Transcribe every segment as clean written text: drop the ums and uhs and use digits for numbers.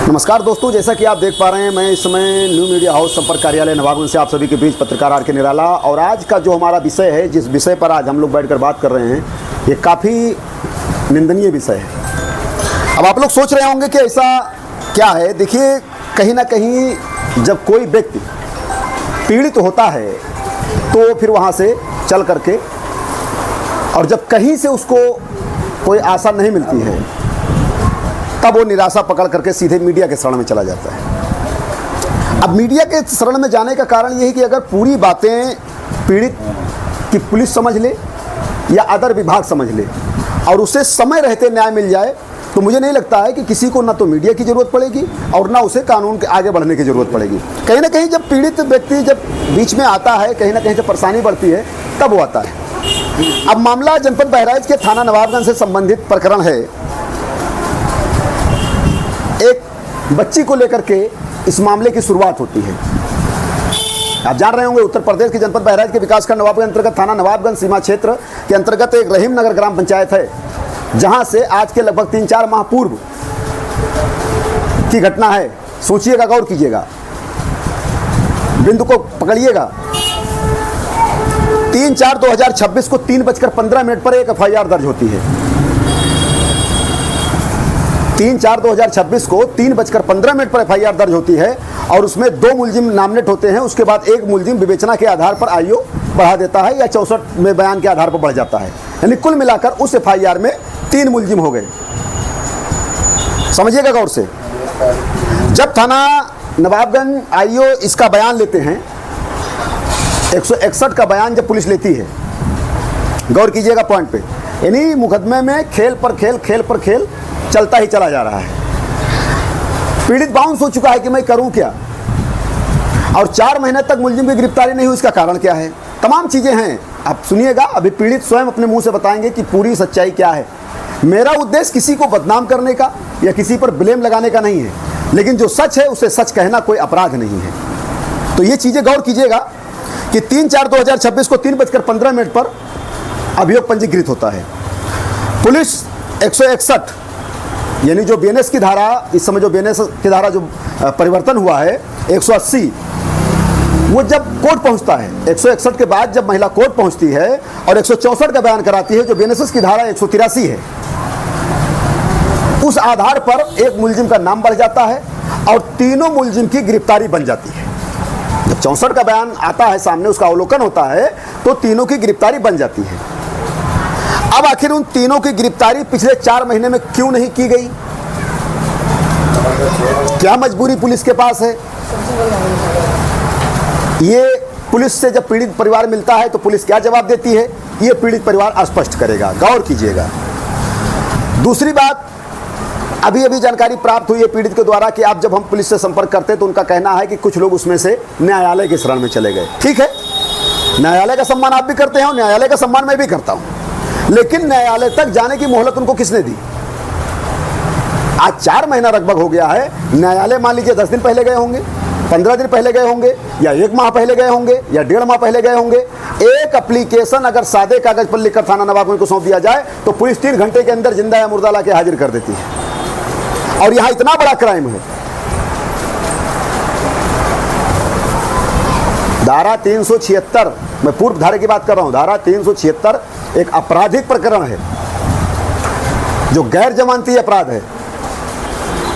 नमस्कार दोस्तों, जैसा कि आप देख पा रहे हैं मैं इस समय न्यू मीडिया हाउस संपर्क कार्यालय नवाबगंज से आप सभी के बीच पत्रकार आर के निराला। और आज का जो हमारा विषय है, जिस विषय पर आज हम लोग बैठकर बात कर रहे हैं, ये काफ़ी निंदनीय विषय है। अब आप लोग सोच रहे होंगे कि ऐसा क्या है। देखिए, कहीं ना कहीं जब कोई व्यक्ति पीड़ित होता है तो फिर वहाँ से चल करके, और जब कहीं से उसको कोई आशा नहीं मिलती है, तब वो निराशा पकड़ करके सीधे मीडिया के शरण में चला जाता है। अब मीडिया के शरण में जाने का कारण ये है कि अगर पूरी बातें पीड़ित की पुलिस समझ ले या अदर विभाग समझ ले और उसे समय रहते न्याय मिल जाए, तो मुझे नहीं लगता है कि किसी को ना तो मीडिया की ज़रूरत पड़ेगी और ना उसे कानून के आगे बढ़ने की ज़रूरत पड़ेगी। कहीं ना कहीं जब पीड़ित व्यक्ति जब बीच में आता है, कहीं ना कहीं जब परेशानी बढ़ती है, तब वो आता है। अब मामला जनपद बहराइच के थाना नवाबगंज से संबंधित प्रकरण है। एक बच्ची को लेकर के इस मामले की शुरुआत होती है। आप जान रहे होंगे, उत्तर प्रदेश के जनपद बहराइच के विकासखंड नवाबगंज अंतर्गत थाना नवाबगंज सीमा क्षेत्र के अंतर्गत एक रहीम नगर ग्राम पंचायत है, जहां से आज के लगभग 3-4 माह पूर्व की घटना है। सोचिएगा, गौर कीजिएगा, बिंदु को पकड़िएगा। 3/4/2026 को 3:15 पर एक FIR दर्ज होती है। 3/4/2026 को 3:15 पर FIR दर्ज होती है और उसमें 2 मुलजिम नामनेट होते हैं। उसके बाद एक मुलजिम विवेचना के आधार पर IO बढ़ा देता है या 64 में बयान के आधार पर बढ़ जाता है। यानी कुल मिलाकर उस FIR में 3 मुलजिम हो गए। समझिएगा गौर से। जब थाना नवाबगंज IO इसका बयान लेते हैं, 161 का बयान जब पुलिस लेती है, गौर कीजिएगा पॉइंट पे, यानी मुकदमे में खेल पर खेल चलता ही चला जा रहा है। पीड़ित बाउंस हो चुका है कि मैं करूं क्या, और 4 महीने तक मुलजिम की गिरफ्तारी नहीं हुई। इसका कारण क्या है? तमाम चीज़ें हैं, आप सुनिएगा। अभी पीड़ित स्वयं अपने मुंह से बताएंगे कि पूरी सच्चाई क्या है। मेरा उद्देश्य किसी को बदनाम करने का या किसी पर ब्लेम लगाने का नहीं है, लेकिन जो सच है उसे सच कहना कोई अपराध नहीं है। तो ये चीज़ें गौर कीजिएगा कि 3/4/2026 को 3:15 पर अभियोग पंजीकृत होता है। पुलिस 161 यानी जो BNS की धारा, इस समय जो BNS की धारा जो परिवर्तन हुआ है 180, वो जब कोर्ट पहुंचता है, 161 के बाद जब महिला कोर्ट पहुंचती है और 164 का बयान कराती है, जो BNS की धारा 183 है, उस आधार पर एक मुलजिम का नाम बढ़ जाता है और तीनों मुलजिम की गिरफ्तारी बन जाती है। जब 64 का बयान आता है सामने, उसका अवलोकन होता है, तो तीनों की गिरफ्तारी बन जाती है। अब आखिर उन तीनों की गिरफ्तारी पिछले 4 महीने में क्यों नहीं की गई? क्या मजबूरी पुलिस के पास है? ये पुलिस से जब पीड़ित परिवार मिलता है तो पुलिस क्या जवाब देती है, ये पीड़ित परिवार स्पष्ट करेगा। गौर कीजिएगा। दूसरी बात, अभी जानकारी प्राप्त हुई है पीड़ित के द्वारा कि आप जब हम पुलिस से संपर्क करते हैं तो उनका कहना है कि कुछ लोग उसमें से न्यायालय की शरण में चले गए। ठीक है, न्यायालय का सम्मान आप भी करते हैं और न्यायालय का सम्मान मैं भी करता हूं, लेकिन न्यायालय तक जाने की मोहलत उनको किसने दी? आज 4 महीना लगभग हो गया है। न्यायालय मान लीजिए 10 दिन पहले गए होंगे, 15 दिन पहले गए होंगे, या 1 माह पहले गए होंगे, या 1.5 माह पहले गए होंगे। एक एप्लीकेशन अगर सादे कागज पर लिखकर थाना नवाबगंज को सौंप दिया जाए तो पुलिस 3 घंटे के अंदर जिंदा या मुर्दा लाके हाजिर कर देती है। और यहां इतना बड़ा क्राइम है। धारा 376, मैं पूर्व धारा की बात कर रहा हूं, धारा 376 एक आपराधिक प्रकरण है जो गैर जमानती अपराध है।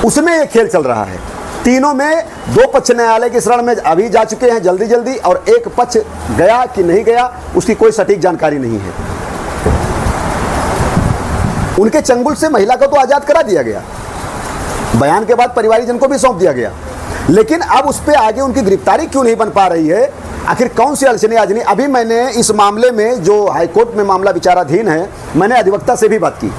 उसमें एक खेल चल रहा है। तीनों में 2 पक्ष न्यायालय की शरण में अभी जा चुके हैं जल्दी, और एक पक्ष गया कि नहीं गया उसकी कोई सटीक जानकारी नहीं है। उनके चंगुल से महिला को तो आजाद करा दिया गया, बयान के बाद परिवारजन को भी सौंप दिया गया, लेकिन अब उस पर आगे उनकी गिरफ्तारी क्यों नहीं बन पा रही है? आखिर कौन सी अड़चने आज नहीं? अभी मैंने इस मामले में, जो हाईकोर्ट में मामला विचाराधीन है, मैंने अधिवक्ता से भी बात की।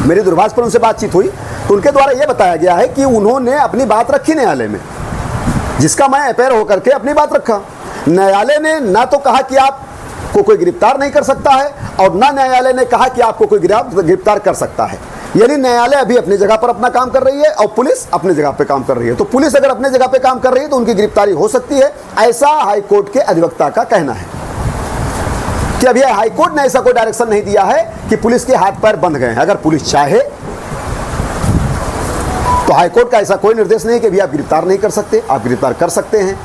मेरी दूरभाष पर उनसे बातचीत हुई तो उनके द्वारा यह बताया गया है कि उन्होंने अपनी बात रखी न्यायालय में, जिसका मैं अपेयर होकर के अपनी बात रखा। न्यायालय ने ना तो कहा कि आपको कोई गिरफ्तार नहीं कर सकता है, और ना न्यायालय ने कहा कि आपको कोई गिरफ्तार कर सकता है। यानी न्यायालय अभी अपनी जगह पर अपना काम कर रही है और पुलिस अपनी जगह पे काम कर रही है। तो पुलिस अगर अपनी जगह पे काम कर रही है तो उनकी गिरफ्तारी हो सकती है, ऐसा हाईकोर्ट के अधिवक्ता का कहना है। कि अभी हाईकोर्ट ने ऐसा कोई डायरेक्शन नहीं दिया है कि पुलिस के हाथ पैर बंध गए हैं। अगर पुलिस चाहे तो हाईकोर्ट का ऐसा कोई निर्देश नहीं कि भी आप गिरफ्तार नहीं कर सकते, आप गिरफ्तार कर सकते हैं।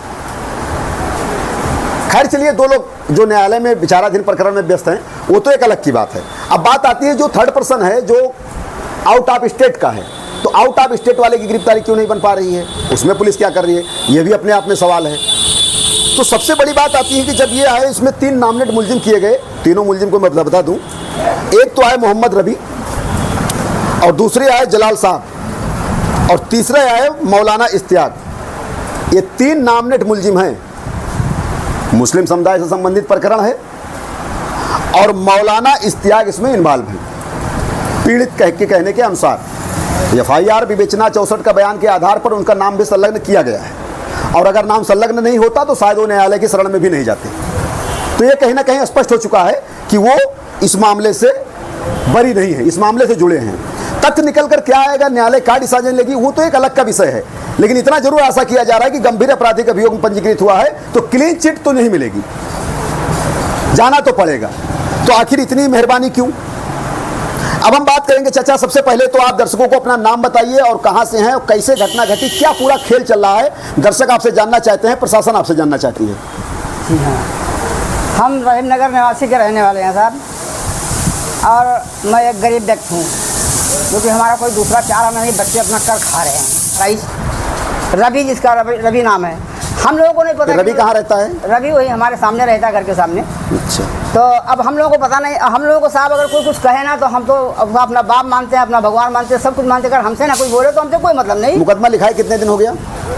खैर चलिए, दो लोग जो न्यायालय में विचाराधीन प्रकरण में व्यस्त हैं वो तो एक अलग की बात है। अब बात आती है जो थर्ड पर्सन है जो आउट ऑफ स्टेट का है, तो आउट ऑफ स्टेट वाले की गिरफ्तारी क्यों नहीं बन पा रही है, उसमें पुलिस क्या कर रही है, ये भी अपने आप में सवाल है। तो सबसे बड़ी बात आती है कि जब ये आए, इसमें 3 नामनेट मुलजिम किए गए। तीनों मुलजिम को मैं बता दूं, एक तो आए मोहम्मद रबी, और दूसरे आए जलाल साहब, और तीसरे आए मौलाना इश्तियाक। ये 3 नामनेट मुलजिम हैं। मुस्लिम समुदाय से संबंधित प्रकरण है और मौलाना इश्तियाक इसमें इन्वॉल्व है। पीड़ित के कहने के अनुसार FIR विवेचना 64 का बयान के आधार पर उनका नाम भी संलग्न किया गया है, और अगर नाम संलग्न नहीं होता तो शायद वो न्यायालय की शरण में भी नहीं जाते। तो ये कहीं ना कहीं स्पष्ट हो चुका है कि वो इस मामले से बरी नहीं है, इस मामले से जुड़े हैं। तथ्य निकल कर क्या आएगा, न्यायालय क्या डिसीजन लेगी, वो तो एक अलग का विषय है। लेकिन इतना जरूर आशा किया जा रहा है कि गंभीर आपराधिक अभियोग में पंजीकृत हुआ है तो क्लीन चिट तो नहीं मिलेगी, जाना तो पड़ेगा। तो आखिर इतनी मेहरबानी क्यों? अब हम बात करेंगे चाचा, सबसे पहले तो आप दर्शकों को अपना नाम बताइए और कहां से हैं और कैसे घटना घटी, क्या पूरा खेल चल रहा है। दर्शक आपसे जानना चाहते हैं, प्रशासन आपसे जानना चाहती है। जी हाँ, हम रहीम नगर निवासी के रहने वाले हैं साहब, और मैं एक गरीब व्यक्ति हूँ क्योंकि हमारा कोई दूसरा चारा नहीं, बच्चे अपना कर खा रहे हैं। राइस रवि, जिसका रवि नाम है, हम लोगों को नहीं पता। रवि कहाँ रहता है? रवि वही हमारे सामने रहता है, घर के सामने। अच्छा। तो अब हम लोगों को पता नहीं, हम लोगों को साहब अगर कोई कुछ कहे ना तो हम तो अपना बाप मानते हैं, अपना भगवान मानते हैं, सब कुछ मानते हैं। अगर हमसे ना कोई बोले तो हमसे कोई मतलब नहीं। मुकदमा लिखा है कितने दिन हो गया?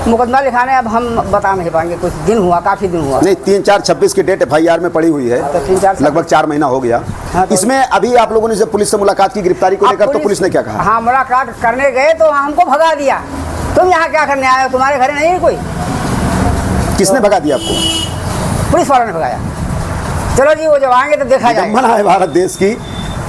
मुकदमा लिखाने अब हम बता नहीं पाएंगे, कुछ दिन हुआ, काफ़ी दिन हुआ। नहीं, 3/4/26 की डेट FIR में पड़ी हुई है, तो 3-4 लगभग 4 महीना हो गया। हाँ, तो इसमें अभी आप लोगों ने जब पुलिस से मुलाकात की गिरफ्तारी को लेकर, तो पुलिस ने क्या कहा? हाँ, मुलाकात करने गए तो हमको भगा दिया। तुम यहाँ क्या करने आए हो, तुम्हारे घर नहीं है कोई? किसने भगा दिया आपको? पुलिस वालों ने भगाया। चलो जी, वो जब आएंगे तो देखा जाएगा। विडंबना है भारत देश की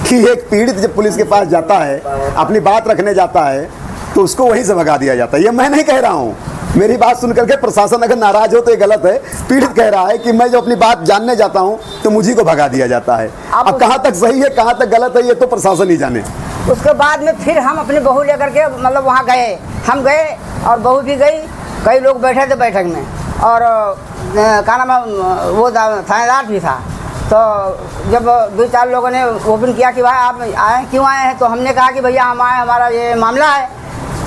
कि एक पीड़ित जब पुलिस के पास जाता है, अपनी बात रखने जाता है, तो उसको वहीं से भगा दिया जाता है। ये मैं नहीं कह रहा हूँ, मेरी बात सुनकर के प्रशासन अगर नाराज हो तो ये गलत है। पीड़ित कह रहा है कि मैं जो अपनी बात जानने जाता हूँ तो मुझे को भगा दिया जाता है। अब कहाँ तक सही है कहाँ तक गलत है ये तो प्रशासन ही जाने। उसके बाद में फिर हम अपनी बहू लेकर के मतलब वहाँ गए, हम गए और बहू भी गई। कई लोग बैठे थे बैठक में, और क्या नाम है, वो थानेदार भी था। तो जब 2-4 लोगों ने ओपन किया कि भाई आप आए क्यों आए हैं, तो हमने कहा कि भैया हम आए, हमारा ये मामला है।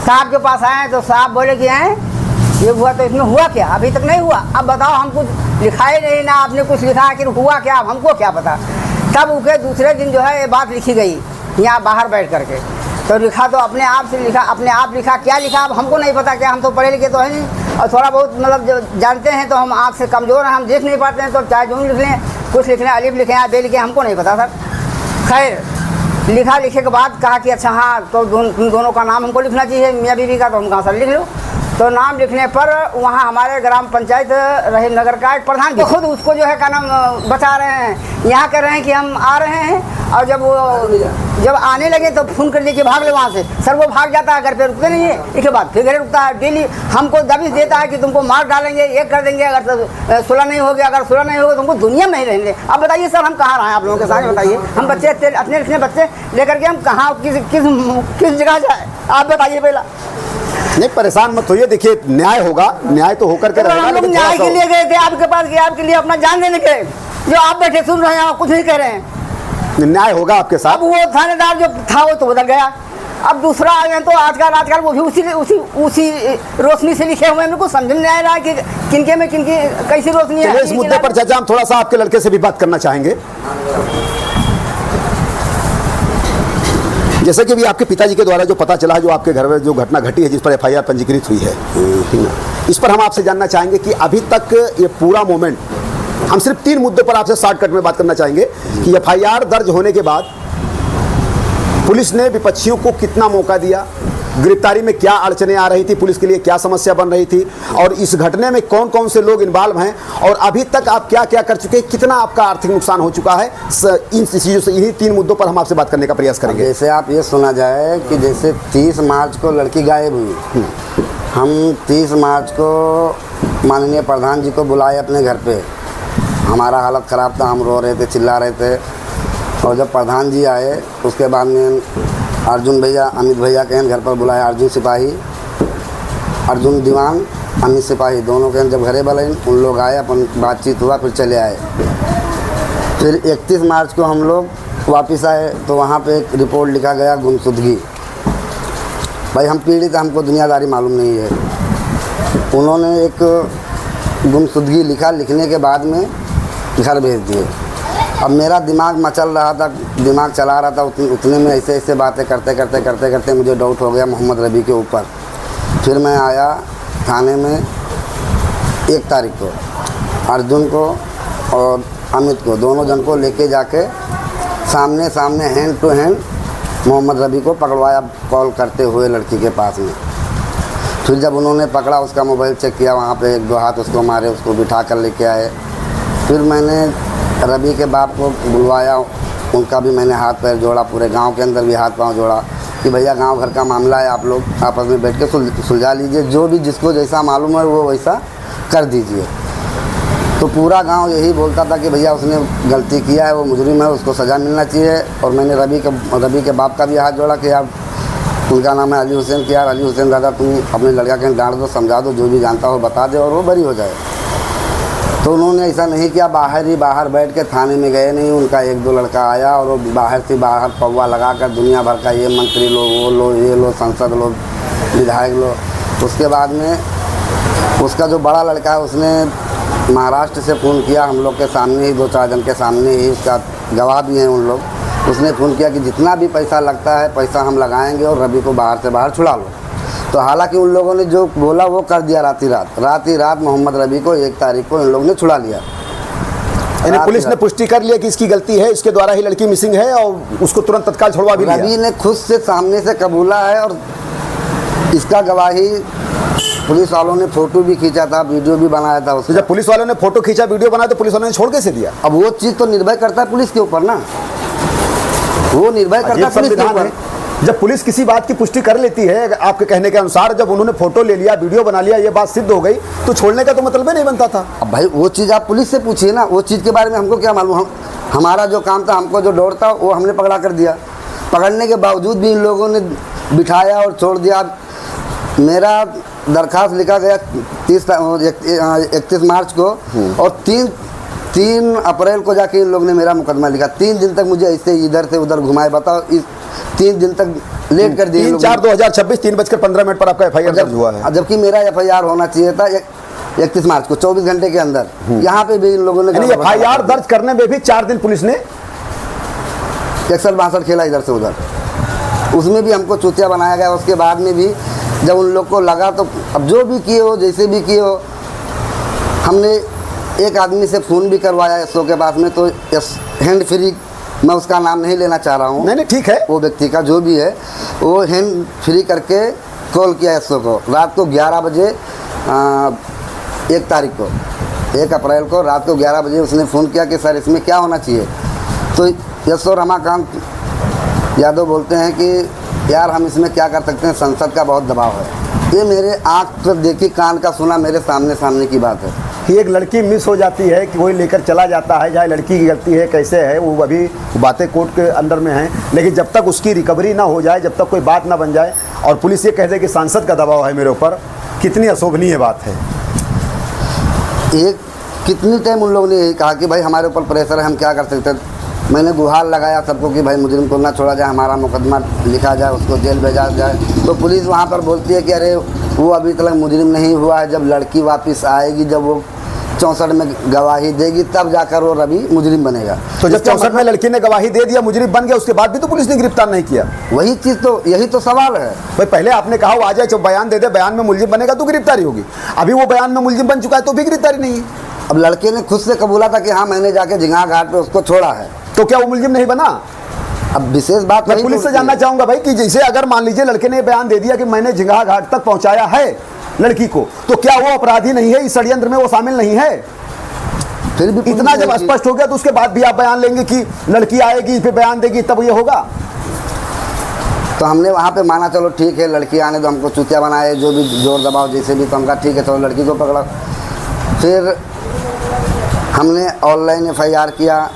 साहब के पास आए तो साहब बोले कि आए ये हुआ, तो इसमें हुआ क्या? अभी तक नहीं हुआ। अब बताओ, हम कुछ लिखा ही नहीं ना, आपने कुछ लिखा है कि हुआ क्या, अब हमको क्या पता। तब उसके दूसरे दिन जो है ये बात लिखी गई यहाँ बाहर बैठ करके। तो लिखा तो अपने आप से लिखा, अपने आप लिखा। क्या लिखा अब हमको नहीं पता, क्या हम तो पढ़े लिखे तो है नहीं, और थोड़ा बहुत मतलब जो जानते हैं तो हम आँख से कमज़ोर हैं, हम देख नहीं पाते हैं। तो चाहे जो लिख लें, कुछ लिख लें, अलिफ लिखें या बे लिखें, हमको नहीं पता सर। खैर लिखा, लिखे के बाद कहा कि अच्छा हाँ, तो दोनों का नाम हमको लिखना चाहिए, मियाँ बीवी का, तो हम कहाँ सर लिख लो। तो नाम लिखने पर वहाँ हमारे ग्राम पंचायत रहीम नगर का एक प्रधान भी खुद उसको जो है का नाम बता रहे हैं, यहाँ कह रहे हैं कि हम आ रहे हैं। और जब आने लगे तो फ़ोन कर दिए कि भाग ले वहाँ से। सर वो भाग जाता है, घर पे रुकते नहीं है, इसके बाद फिर घर रुकता है। डेली हमको दबिश देता है कि तुमको मार डालेंगे, ये कर देंगे, अगर सुलह नहीं हो गया, अगर सुलह नहीं होगा तुमको दुनिया में नहीं रहेंगे। अब बताइए सर, हम कहाँ रहे हैं आप लोगों के साथ? बताइए, हम बच्चे अपने बच्चे लेकर के हम कहाँ किस जगह जाए, आप बताइए पहला। नहीं, परेशान मत होइए, देखिए न्याय होगा, न्याय तो होकर के रहेगा। हम लोग न्याय के लिए गए थे आपके पास, गए आपके लिए अपना जान देने के, जो आप बैठे सुन रहे हैं, कुछ नहीं कह रहे हैं। न्याय होगा आपके साथ। अब वो थानेदार जो था वो तो बदल गया, अब दूसरा आ गया। तो आजकल वो भी उसी रोशनी से लिखे हुए हैं। मेरे को समझ में नहीं आ रहा है कि किनके में किनकी कैसी रोशनी है। इस मुद्दे पर चाचा हम थोड़ा सा आपके लड़के से भी बात करना चाहेंगे। जैसे कि भी आपके पिताजी के द्वारा जो पता चला, जो आपके घर में जो घटना घटी है, जिस पर FIR पंजीकृत हुई है, इस पर हम आपसे जानना चाहेंगे कि अभी तक ये पूरा मोमेंट, हम सिर्फ 3 मुद्दों पर आपसे शॉर्टकट में बात करना चाहेंगे कि FIR दर्ज होने के बाद पुलिस ने विपक्षियों को कितना मौका दिया, गिरफ्तारी में क्या अड़चने आ रही थी, पुलिस के लिए क्या समस्या बन रही थी, और इस घटने में कौन कौन से लोग इन्वॉल्व हैं, और अभी तक आप क्या क्या कर चुके हैं, कितना आपका आर्थिक नुकसान हो चुका है। इन चीज़ों से, इन्हीं 3 मुद्दों पर हम आपसे बात करने का प्रयास करेंगे। जैसे आप ये सुना जाए कि जैसे 30 मार्च को लड़की गायब हुई, हम 30 मार्च को माननीय प्रधान जी को बुलाए अपने घर पे। हमारा हालत ख़राब था, हम रो रहे थे, चिल्ला रहे थे। और जब प्रधान जी आए उसके बाद में अर्जुन भैया, अमित भैया के घर पर बुलाया, अर्जुन सिपाही, अर्जुन दीवान, अमित सिपाही, दोनों के जब घरे बुलाए उन लोग आए, अपन बातचीत हुआ, फिर चले आए। फिर 31 मार्च को हम लोग वापस आए तो वहाँ पे एक रिपोर्ट लिखा गया गुमशुदगी। भाई हम पीड़ित, हमको दुनियादारी मालूम नहीं है। उन्होंने एक गुमशुदगी लिखा, लिखने के बाद में घर भेज दिए। अब मेरा दिमाग मचल रहा था, दिमाग चला रहा था, उतने में ऐसे ऐसे बातें करते करते करते करते मुझे डाउट हो गया मोहम्मद रबी के ऊपर। फिर मैं आया थाने में 1 तारीख को, अर्जुन को और अमित को, दोनों जन को लेके जाके सामने सामने हैंड टू हैंड मोहम्मद रबी को पकड़वाया, कॉल करते हुए लड़की के पास में। फिर जब उन्होंने पकड़ा, उसका मोबाइल चेक किया, वहाँ पे 1-2 हाथ उसको मारे, उसको बिठा कर लेके आए। फिर मैंने रबी के बाप को बुलवाया, उनका भी मैंने हाथ पैर जोड़ा, पूरे गांव के अंदर भी हाथ पांव जोड़ा कि भैया गांव घर का मामला है, आप लोग आपस में बैठ के सुलझा लीजिए, जो भी जिसको जैसा मालूम है वो वैसा कर दीजिए। तो पूरा गांव यही बोलता था कि भैया उसने गलती किया है, वो मुजरिम है, उसको सज़ा मिलना चाहिए। और मैंने रबी के बाप का भी हाथ जोड़ा कि यार, उनका नाम है अली हुसैन, कि यार अली हुसैन दादा तुम अपने लड़का के डांट दो, समझा दो, जो भी जानता हो बता दे और वो बरी हो जाए। तो उन्होंने ऐसा नहीं किया, बाहर बैठ के थाने में गए नहीं। उनका 1-2 लड़का आया और वो बाहर पौवा लगा कर दुनिया भर का, ये मंत्री लो, वो लो, ये लो, सांसद लो, विधायक लो। उसके बाद में उसका जो बड़ा लड़का है उसने महाराष्ट्र से फ़ोन किया, हम लोग के सामने ही, 2-4 जन के सामने ही, उसका गवाह भी हैं उन लोग। उसने फ़ोन किया कि जितना भी पैसा लगता है पैसा हम लगाएंगे और रवि को बाहर से बाहर छुड़ा लो। तो हालांकि उन लोगों ने जो बोला वो कर दिया। रात ही रात मोहम्मद रबी को 1 तारीख को इन लोगों ने छुड़ा लिया। यानी पुलिस ने पुष्टि कर लिया कि इसकी गलती है, इसके द्वारा ही लड़की मिसिंग है और उसको तुरंत तत्काल छुड़वा भी लिया। रवि ने खुद से सामने से कबूला है और इसका गवाही पुलिस वालों ने फ़ोटो भी खींचा था, वीडियो भी बनाया था उसका। तो जब पुलिस वालों ने फ़ोटो खींचा, वीडियो बनाया, तो पुलिस वालों ने छोड़ कैसे दिया? अब वो चीज़ तो निर्भर करता है पुलिस के ऊपर ना, वो निर्भर करता है पुलिस के ऊपर। जब पुलिस किसी बात की पुष्टि कर लेती है आपके कहने के अनुसार, जब उन्होंने फोटो ले लिया, वीडियो बना लिया, ये बात सिद्ध हो गई, तो छोड़ने का तो मतलब ही नहीं बनता था। अब भाई वो चीज़ आप पुलिस से पूछिए ना, वो चीज़ के बारे में हमको क्या मालूम। हमारा जो काम था, हमको जो डर था वो हमने पकड़ा कर दिया। पकड़ने के बावजूद भी इन लोगों ने बिठाया और छोड़ दिया। मेरा दरखास्त लिखा गया 31 मार्च को और 3 अप्रैल को जाके इन लोग ने मेरा मुकदमा लिखा। 3 दिन तक मुझे ऐसे इधर से उधर घुमाए। बताओ, इस 3 दिन तक लेट कर दिए। 3/4/2026 3:15 पर आपका FIR दर्ज हुआ है, जबकि मेरा FIR होना चाहिए था 31 मार्च को, 24 घंटे के अंदर। यहाँ पे भी इन लोगों ने FIR दर्ज करने में भी 4 दिन पुलिस ने 61-62 खेला इधर से उधर। उसमें भी हमको चूतिया बनाया गया। उसके बाद में भी जब उन लोग को लगा, तो अब जो भी किए हो, जैसे भी किए हो, हमने एक आदमी से फ़ोन भी करवाया SO के पास में, तो हैंड फ्री, मैं उसका नाम नहीं लेना चाह रहा हूँ, नहीं ठीक है, वो व्यक्ति का जो भी है, वो हैंड फ्री करके कॉल किया SO को रात को 11 बजे 1 तारीख को, 1 अप्रैल को रात को 11 बजे उसने फ़ोन किया कि सर इसमें क्या होना चाहिए। तो SO रमाकांत यादव बोलते हैं कि यार हम इसमें क्या कर सकते हैं, संसद का बहुत दबाव है। ये मेरे आँख पर देखी, कान का सुना, मेरे सामने की बात है कि एक लड़की मिस हो जाती है कि कोई लेकर चला जाता है, चाहे लड़की की गलती है, कैसे है, वो अभी बातें कोर्ट के अंदर में हैं, लेकिन जब तक उसकी रिकवरी ना हो जाए, जब तक कोई बात ना बन जाए और पुलिस ये कह दे कि सांसद का दबाव है मेरे ऊपर, कितनी अशोभनीय बात है। एक कितनी टाइम उन लोगों ने यही कहा कि भाई हमारे ऊपर प्रेशर है, हम क्या कर सकते हैं। मैंने गुहार लगाया सबको कि भाई मुजरिम को ना छोड़ा जाए, हमारा मुकदमा लिखा जाए, उसको जेल भेजा जाए। तो पुलिस वहाँ पर बोलती है कि अरे वो अभी तक मुजरिम नहीं हुआ है, जब लड़की वापस आएगी, जब वो 64 में गवाही देगी, तब जाकर वो रवि मुजरिम बनेगा। तो जब 64 में लड़की ने गवाही दे दिया, मुजरिम बन गया, उसके बाद भी तो पुलिस ने गिरफ्तार नहीं किया। वही चीज़ तो, यही तो सवाल है भाई। पहले आपने कहा वो आ जाए, जब बयान दे दे, बयान में मुलजिम बनेगा तो गिरफ्तारी होगी। अभी वो बयान में मुलजिम बन चुका है तो भी गिरफ्तारी नहीं है। अब लड़के ने खुद से कबूला था कि हाँ मैंने जाके झिंगा घाट पे उसको छोड़ा है, तो क्या वो मुलजिम नहीं बना? अब विशेष बात मैं पुलिस से जानना चाहूंगा भाई कि जैसे अगर मान लीजिए लड़के ने बयान दे दिया कि मैंने झिंगा घाट तक पहुंचाया है लड़की को, तो क्या वो अपराधी नहीं है, इस षड्यंत्र में वो शामिल नहीं है? फिर भी इतना जब स्पष्ट हो गया तो उसके बाद भी आप बयान लेंगे कि लड़की आएगी फिर बयान देगी तब ये होगा। तो हमने वहाँ पे माना चलो ठीक है, लड़की आने तो हमको चूतिया बनाए, जो भी जोर दबाव जैसे भी, तो हम कहा ठीक है चलो लड़की को पकड़ा। फिर हमने ऑनलाइन FIR किया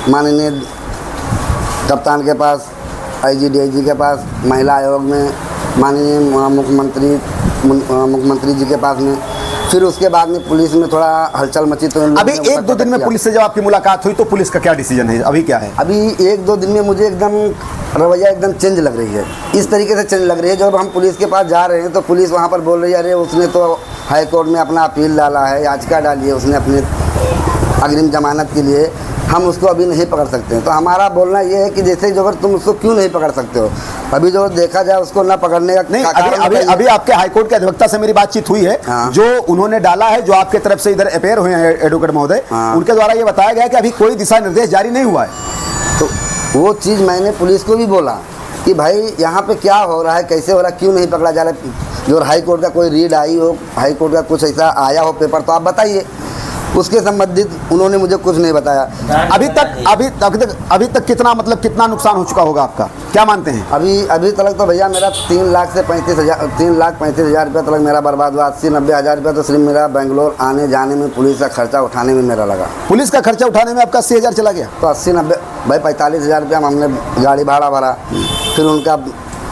माननीय कप्तान के पास, IG DIG के पास, महिला आयोग में माननीय मुख्यमंत्री जी के पास में, फिर उसके बाद में पुलिस में थोड़ा हलचल मची। तो अभी 1-2 दिन में पुलिस से जब आपकी मुलाकात हुई तो पुलिस का क्या डिसीजन है, अभी क्या है? अभी 1-2 दिन में मुझे एकदम रवैया एकदम चेंज लग रही है। इस तरीके से चेंज लग रही है, जब हम पुलिस के पास जा रहे हैं तो पुलिस वहाँ पर बोल रही है अरे उसने तो हाई कोर्ट में अपना अपील डाला है, याचिका डाली है उसने अपने अग्रिम जमानत के लिए, हम उसको अभी नहीं पकड़ सकते हैं। तो हमारा बोलना ये है कि जैसे जो अगर तुम उसको क्यों नहीं पकड़ सकते हो, अभी जो देखा जाए उसको ना पकड़ने का नहीं। अभी आपके हाईकोर्ट के अधिवक्ता से मेरी बातचीत हुई है। हाँ। जो उन्होंने डाला है, जो आपके तरफ से इधर अपेयर हुए हैं एडवोकेट महोदय, हाँ। उनके द्वारा ये बताया गया कि अभी कोई दिशा निर्देश जारी नहीं हुआ है। तो वो चीज़ मैंने पुलिस को भी बोला कि भाई यहाँ पे क्या हो रहा है, कैसे हो रहा है, क्यों नहीं पकड़ा जा रहा है। जो हाई कोर्ट का कोई रीड आई हो, हाई कोर्ट का कुछ ऐसा आया हो पेपर, तो आप बताइए। उसके संबंधित उन्होंने मुझे कुछ नहीं बताया। अभी तक कितना, मतलब कितना नुकसान हो चुका होगा आपका, क्या मानते हैं? अभी तक तो भैया मेरा 3,35,000 रुपया तक मेरा बर्बाद हुआ। 80-90 हज़ार रुपया तो सिर्फ मेरा बेंगलोर आने जाने में, पुलिस का खर्चा उठाने में मेरा लगा। पुलिस का खर्चा उठाने में आपका 80,000 चला गया? तो 80-90 भाई 45,000 रुपया हमने गाड़ी भाड़ा भरा, फिर उनका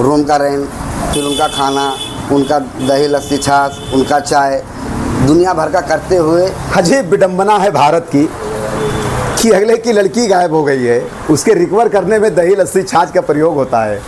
रूम का रेंट, फिर उनका खाना, उनका दही लस्सी छाछ, उनका चाय, दुनिया भर का करते हुए। अजीब विडंबना है भारत की कि अगले की लड़की गायब हो गई है, उसके रिकवर करने में दही लस्सी छाछ का प्रयोग होता है।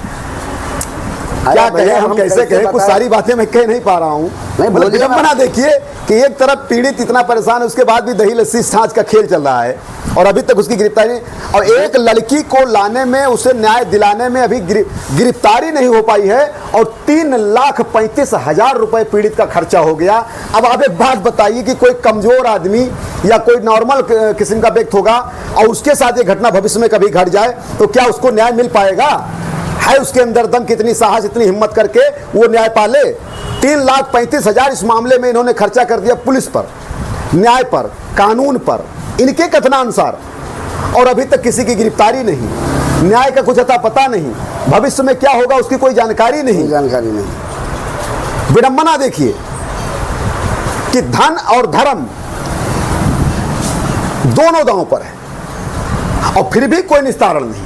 क्या कहें हम, कैसे कहें, कुछ सारी बातें मैं कह नहीं पा रहा हूँ। मतलब विडंबना देखिए कि एक तरफ पीड़ित इतना परेशान है, उसके बाद भी दही लस्सी छाछ का खेल चल रहा है और अभी तक उसकी गिरफ्तारी, और एक लड़की को लाने में, उसे न्याय दिलाने में अभी गिरफ्तारी नहीं हो पाई है और 3,35,000 रुपए पीड़ित का खर्चा हो गया। अब आप एक बात बताइए कि कोई कमजोर आदमी या कोई नॉर्मल किस्म का व्यक्ति होगा और उसके साथ ये घटना भविष्य में कभी घट जाए तो क्या उसको न्याय मिल पाएगा? है उसके अंदर दम, कितनी साहस, इतनी हिम्मत करके वो न्याय पाले? 3,35,000 इस मामले में इन्होंने खर्चा कर दिया पुलिस पर, न्याय पर, कानून पर, इनके कथनानुसार, और अभी तक किसी की गिरफ्तारी नहीं, न्याय का कुछ अता पता नहीं, भविष्य में क्या होगा उसकी कोई जानकारी नहीं। विडंबना देखिए कि धन और धर्म दोनों दांव पर है और फिर भी कोई निस्तारण नहीं।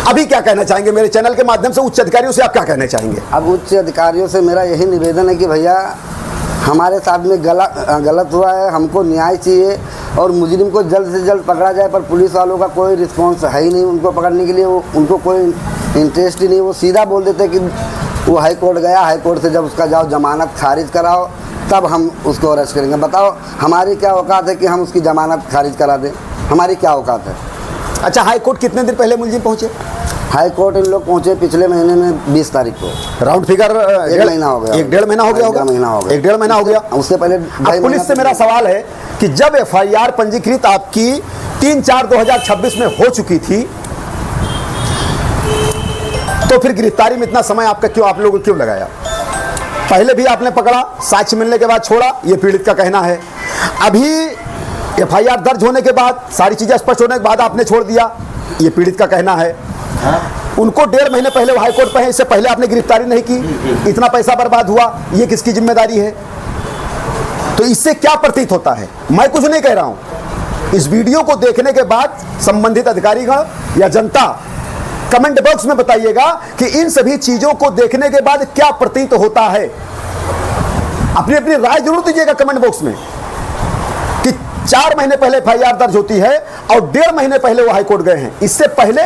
अभी क्या कहना चाहेंगे मेरे चैनल के माध्यम से, उच्च अधिकारियों से आप क्या कहना चाहेंगे? अब उच्च अधिकारियों से मेरा यही निवेदन है कि भैया हमारे साथ में गलत हुआ है, हमको न्याय चाहिए और मुजरिम को जल्द से जल्द पकड़ा जाए। पर पुलिस वालों का कोई रिस्पॉन्स है ही नहीं उनको पकड़ने के लिए, उनको कोई इंटरेस्ट ही नहीं। वो सीधा बोल देते कि वो हाई कोर्ट गया, हाई कोर्ट से जब उसका जाओ जमानत खारिज कराओ तब हम उसको अरेस्ट करेंगे। बताओ हमारी क्या औकात है कि हम उसकी जमानत खारिज करा दें? हमारी क्या औकात है? अच्छा, हाई कोर्ट कितने दिन पहले मुलजिम पहुंचे? हाई कोर्ट इन लोग पहुंचे पिछले महीने में 20 तारीख को। राउंड फिगर 1 महीना हो गया, 1-1.5 महीना हो गया होगा। 1-1.5 महीना हो गया। उससे पहले पुलिस से मेरा सवाल है कि जब FIR पंजीकृत आपकी 3/4/2026 में हो चुकी थी तो फिर गिरफ्तारी में इतना समय आपका क्यों, आप लोगों को क्यों लगाया? पहले भी आपने पकड़ा, साक्ष्य मिलने के बाद छोड़ा, ये पीड़ित का कहना है। अभी FIR दर्ज होने के बाद, सारी चीजें स्पष्ट होने के बाद आपने छोड़ दिया, ये पीड़ित का कहना है। उनको 1.5 महीने पहले वो हाईकोर्ट पे है, इससे पहले आपने गिरफ्तारी नहीं की, इतना पैसा बर्बाद हुआ, ये किसकी जिम्मेदारी है? तो इससे क्या प्रतीत होता है? मैं कुछ नहीं कह रहा हूं, इस वीडियो को देखने के बाद संबंधित अधिकारीगण या जनता कमेंट बॉक्स में बताइएगा कि इन सभी चीजों को देखने के बाद क्या प्रतीत होता है। अपनी अपनी राय जरूर दीजिएगा कमेंट बॉक्स में कि 4 महीने पहले FIR दर्ज होती है और 1.5 महीने पहले वो हाईकोर्ट गए हैं, इससे पहले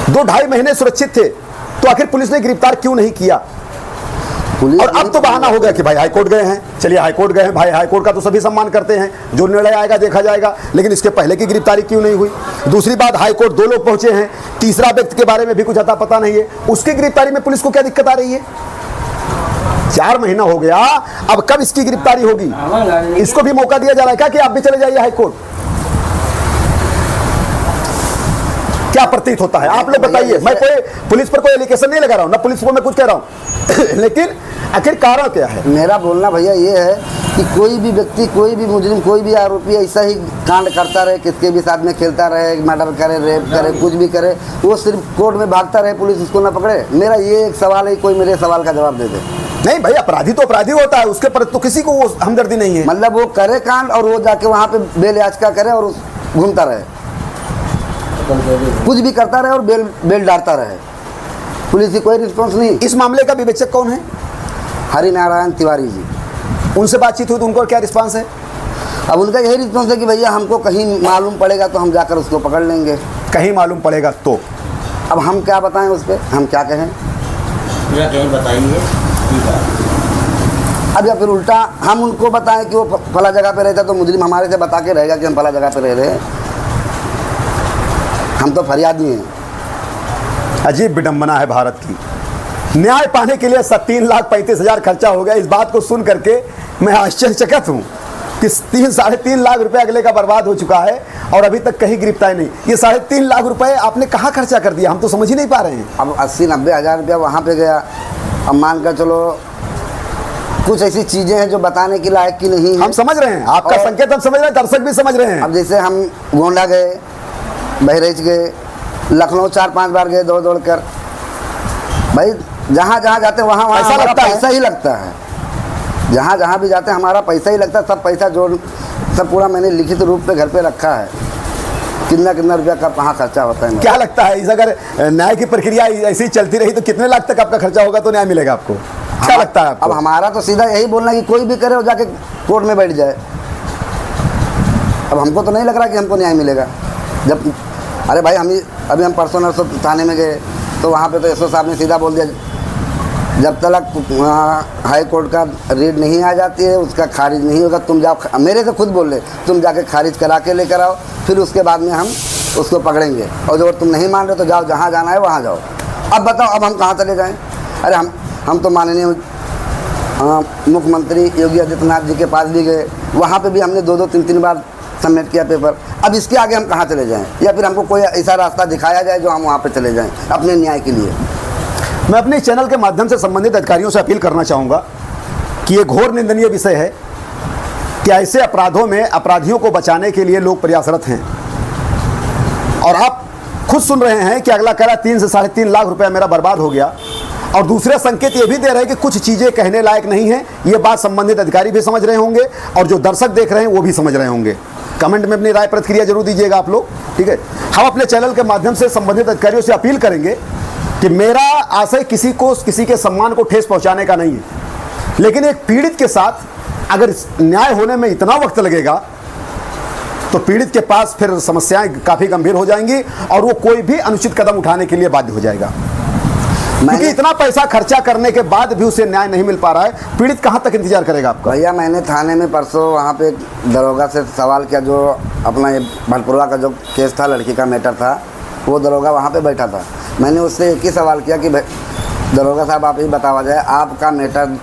2-2.5 महीने सुरक्षित थे, तो आखिर पुलिस ने गिरफ्तार क्यों नहीं किया? और अब तो बहाना हो गया कि भाई हाईकोर्ट गए हैं, चलिए हाईकोर्ट गए हैं, भाई हाईकोर्ट का तो सभी सम्मान करते हैं, जो निर्णय आएगा देखा जाएगा, लेकिन इसके पहले की गिरफ्तारी क्यों नहीं हुई? दूसरी बात, हाईकोर्ट 2 लोग पहुंचे हैं, तीसरा व्यक्ति के बारे में भी कुछ अता पता नहीं है, उसकी गिरफ्तारी में पुलिस को क्या दिक्कत आ रही है? 4 महीना हो गया, अब कब इसकी गिरफ्तारी होगी? इसको भी मौका दिया जा रहा है क्या कि आप भी चले जाइए हाईकोर्ट? क्या प्रतीत होता है आप लोग बताइए। मैं कोई पुलिस पर कोई एलिगेशन नहीं लगा रहा हूं, ना पुलिस को मैं कुछ कह रहा हूं लेकिन आखिर कारण क्या है? मेरा बोलना भैया ये है कि कोई भी व्यक्ति, कोई भी मुजरिम, कोई भी आरोपी ऐसा ही कांड करता रहे, किसके भी साथ में खेलता रहे, मर्डर करे, रेप करे, कुछ भी करे, वो सिर्फ कोर्ट में भागता रहे, पुलिस उसको ना पकड़े। मेरा ये एक सवाल है, कोई मेरे सवाल का जवाब दे दे। नहीं भाई, अपराधी तो अपराधी होता है, उसके पर तो किसी को वो हमदर्दी नहीं है। मतलब वो करे कांड और वो जाके वहाँ पे बेल याचिका करे और घूमता रहे। कुछ भी करता रहे और बेल डालता रहे, पुलिस की कोई रिस्पॉन्स नहीं। इस मामले का विवेचक कौन है? हरिनारायण तिवारी जी। उनसे बातचीत हुई तो उनको क्या रिस्पांस है? अब उनका यही रिस्पॉन्स है कि भैया हमको कहीं मालूम पड़ेगा तो हम जाकर उसको पकड़ लेंगे। कहीं मालूम पड़ेगा तो? अब हम क्या बताएं उस पर, हम क्या कहें? कहीं बताइए। अब या फिर उल्टा हम उनको बताएं कि वो फला जगह पे रहता तो मुजरिम हमारे से बता के रहेगा कि हम फला जगह पे रह रहे हैं। हम तो फरियादी हैं। अजीब विडंबना है भारत की। न्याय पाने के लिए 3,35,000 खर्चा हो गया। इस बात को सुन करके मैं आश्चर्यचकित हूँ कि 3-3.5 लाख रुपए अगले का बर्बाद हो चुका है और अभी तक कहीं गिरफ्तारी नहीं। ये 3.5 लाख रुपए आपने कहाँ खर्चा कर दिया, हम तो समझ ही नहीं पा रहे हैं। अब 80-90 हज़ार रुपया वहाँ पे गया। अब मान कर चलो कुछ ऐसी चीज़ें हैं जो बताने के लायक की नहीं है। हम समझ रहे हैं आपका संकेत, हम समझ रहे हैं, दर्शक भी समझ रहे हैं। अब जैसे हम गोंडा गए, बहराइच गए, लखनऊ 4-5 बार गए दौड़ दौड़ कर। भाई जहाँ जहाँ जाते हैं वहाँ पैसा हमारा लगता है। पैसा ही लगता है। जहाँ जहाँ भी जाते हैं हमारा पैसा ही लगता है। सब पैसा जोड़, सब पूरा मैंने लिखित रूप पे घर पे रखा है, कितना कितना रुपया कब कहाँ खर्चा होता है। क्या लगता है इस अगर न्याय की प्रक्रिया ऐसी चलती रही तो कितने लाख तक आपका खर्चा होगा तो न्याय मिलेगा आपको? क्या लगता है आपको? अब हमारा तो सीधा यही बोलना है कि कोई भी करे और जाके कोर्ट में बैठ जाए। अब हमको तो नहीं लग रहा कि हमको न्याय मिलेगा। जब अरे भाई अभी हम परसों नरसों थाने में गए तो वहाँ पे तो एसओ साहब ने सीधा बोल दिया, जब तक हाई कोर्ट का रेट नहीं आ जाती है उसका खारिज नहीं होगा। तुम जाओ, मेरे से खुद बोल रहे, तुम जाके खारिज करा के लेकर आओ, फिर उसके बाद में हम उसको पकड़ेंगे। और जो तुम नहीं मान रहे तो जाओ, जहाँ जाना है वहाँ जाओ। अब बताओ अब हम कहाँ चले जाएँ? अरे हम तो माननीय मुख्यमंत्री योगी आदित्यनाथ जी के पास भी गए, वहाँ पे भी हमने 2-2, 3-3 बार सबमिट किया पेपर। अब इसके आगे हम कहाँ चले जाएं? या फिर हमको कोई ऐसा रास्ता दिखाया जाए जो हम वहाँ पे चले जाएं अपने न्याय के लिए। मैं अपने चैनल के माध्यम से संबंधित अधिकारियों से अपील करना चाहूँगा कि ये घोर निंदनीय विषय है कि ऐसे अपराधों में अपराधियों को बचाने के लिए लोग प्रयासरत हैं। और आप खुद सुन रहे हैं कि अगला कह रहा 3 से 3.5 लाख रुपया मेरा बर्बाद हो गया। और दूसरे संकेत ये भी दे रहे हैं कि कुछ चीज़ें कहने लायक नहीं हैं। ये बात संबंधित अधिकारी भी समझ रहे होंगे और जो दर्शक देख रहे हैं वो भी समझ रहे होंगे। कमेंट में अपनी राय प्रतिक्रिया जरूर दीजिएगा आप लोग, ठीक है। हम अपने चैनल के माध्यम से संबंधित अधिकारियों से अपील करेंगे कि मेरा आशय किसी के सम्मान को ठेस पहुंचाने का नहीं है, लेकिन एक पीड़ित के साथ अगर न्याय होने में इतना वक्त लगेगा तो पीड़ित के पास फिर समस्याएं काफ़ी गंभीर हो जाएंगी और वो कोई भी अनुचित कदम उठाने के लिए बाध्य हो जाएगा। क्योंकि इतना पैसा खर्चा करने के बाद भी उसे न्याय नहीं मिल पा रहा है, पीड़ित कहाँ तक इंतजार करेगा आपका? भैया मैंने थाने में परसों वहाँ पे दरोगा से सवाल किया, जो अपना ये भटपुरवा का जो केस था, लड़की का मैटर था, वो दरोगा वहाँ पे बैठा था। मैंने उससे एक ही सवाल किया कि दरोगा साहब आप ये बतावा जाए, आपका मैटर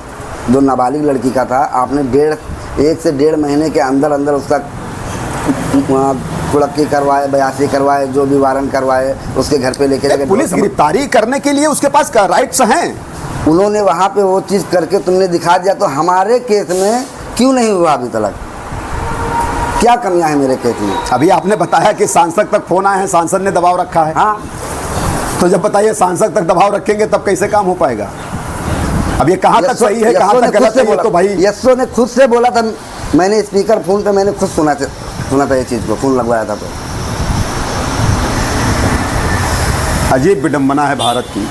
जो नाबालिग लड़की का था, आपने 1 से 1.5 महीने के अंदर अंदर उसका कुड़क्की करवाए, बयासी करवाए, जो भी वारंट करवाए, उसके घर पे लेके जाके पुलिस गिरफ्तारी करने के लिए उसके पास राइट्स हैं। उन्होंने वहाँ पे वो चीज़ करके तुमने दिखा दिया, तो हमारे केस में क्यों नहीं हुआ अभी तक? क्या कमियां हैं मेरे केस में? अभी आपने बताया कि सांसद तक फोन आए हैं, सांसद ने दबाव रखा है। हाँ, तो जब बताइए सांसद तक दबाव रखेंगे तब कैसे काम हो पाएगा? अब ये कहाँ तक सही है, कहाँ तक गलत है, तो भाई यशो ने खुद से बोला था। मैंने स्पीकर फोन पे मैंने खुद सुना था ये चीज़ को, फोन लगवाया था। तो अजीब विडंबना है भारत की।